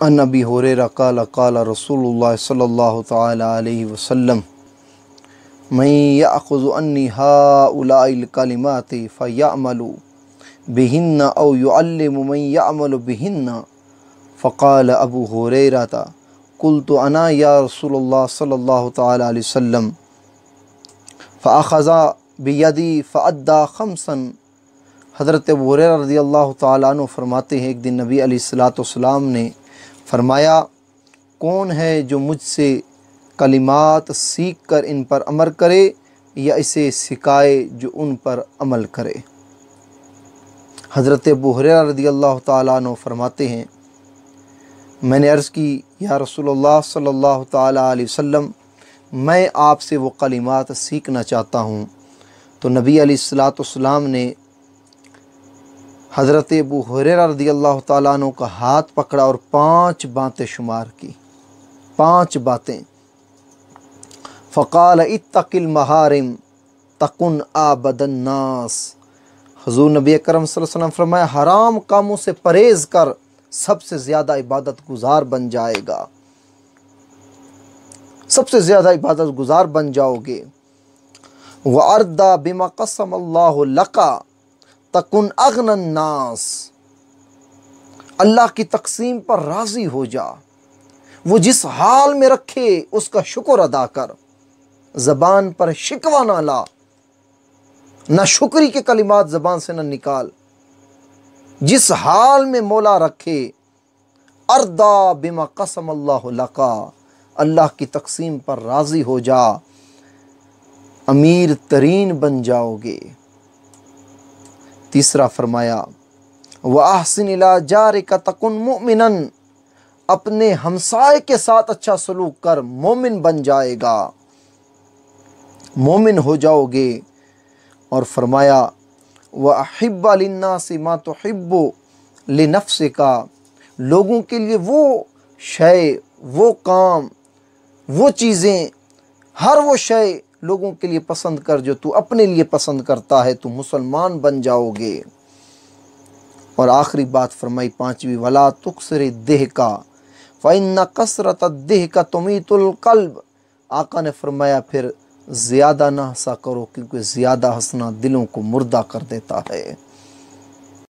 अन अबी हुरैरा क़ाल क़ाल रसूलुल्लाह सल्लल्लाहु तआला अलैहि वसल्लम मन यअख़ुज़ु अन्नी हाउलाइल कलिमाति फ़यअमलु बिहिन्ना औ युअल्लिमु मन यअमलु बिहिन्ना फ़क़ाल अबू हुरैरा क़ुल्तु अना या रसूलल्लाह सल्लल्लाहु तआला अलैहि वसल्लम फ़अख़ज़ा बियदी फ़अद्दा ख़म्सन। हज़रत अबू हुरैरा रज़ियल्लाहु तआला अन्हु फरमाते हैं, एक दिन नबी अलैहिस्सलातु वस्सलाम ने फरमाया, कौन है जो मुझसे कलिमात सीख कर इन पर अमल करे या इसे सिखाए जो उन पर अमल करे। हज़रत अबू हुरैरा रज़ियल्लाहु तआला अन्हु फरमाते हैं, मैंने अर्ज़ की, या रसूलुल्लाह सल्लल्लाहु तआला अलैहि वसल्लम, मैं आपसे वो कलिमात सीखना चाहता हूँ। तो नबी अलैहिस्सलातु वस्सलाम ने हज़रत अबू हुरैरा रज़ियल्लाहु तआला अन्हु का हाथ पकड़ा और 5 बातें शुमार की, 5 बातें। फ़क़ाल इत्तक़िल महारिम तकुन आबदन नास। हुज़ूर नबी अकरम सल्लल्लाहु अलैहि वसल्लम फरमाया, हराम कामों से परहेज़ कर, सबसे ज़्यादा इबादत गुज़ार बन जाएगा, सबसे ज़्यादा इबादत गुज़ार बन जाओगे। व अर्दा बिमा क़सम अल्लाहु लका तकुन अग़नन नास। अल्लाह की तक़सीम पर राज़ी हो जा, वो जिस हाल में रखे उसका शुक्र अदा कर, ज़बान पर शिकवा ना ला, ना शुक्री के कलिमात ज़बान से ना निकाल। जिस हाल में मौला रखे, अर्दा बिमा क़सम अल्लाहु लका, अल्लाह की तक़सीम पर राज़ी हो जा, अमीर तरीन बन जाओगे। तीसरा फरमाया, व अहसिन इला जारिका तकुन मुमिनन, अपने हमसाए के साथ अच्छा सलूक कर, मोमिन बन जाएगा, मोमिन हो जाओगे। और फरमाया, व अहिब्बा लिन्नासि मा तुहिब्बु लिनफ्सिका, लोगों के लिए वो शय, वो काम, वो चीज़ें, हर वो शय लोगों के लिए पसंद कर जो तू अपने लिए पसंद करता है, तू मुसलमान बन जाओगे। और आखिरी बात फरमाई, 5वीं, वला तुक्सिर देह का फ़इन्ना कसरत देह का तुमीतुल क़ल्ब। आका ने फरमाया, फिर ज़्यादा ना हंसा करो, क्योंकि ज़्यादा हंसना दिलों को मुर्दा कर देता है।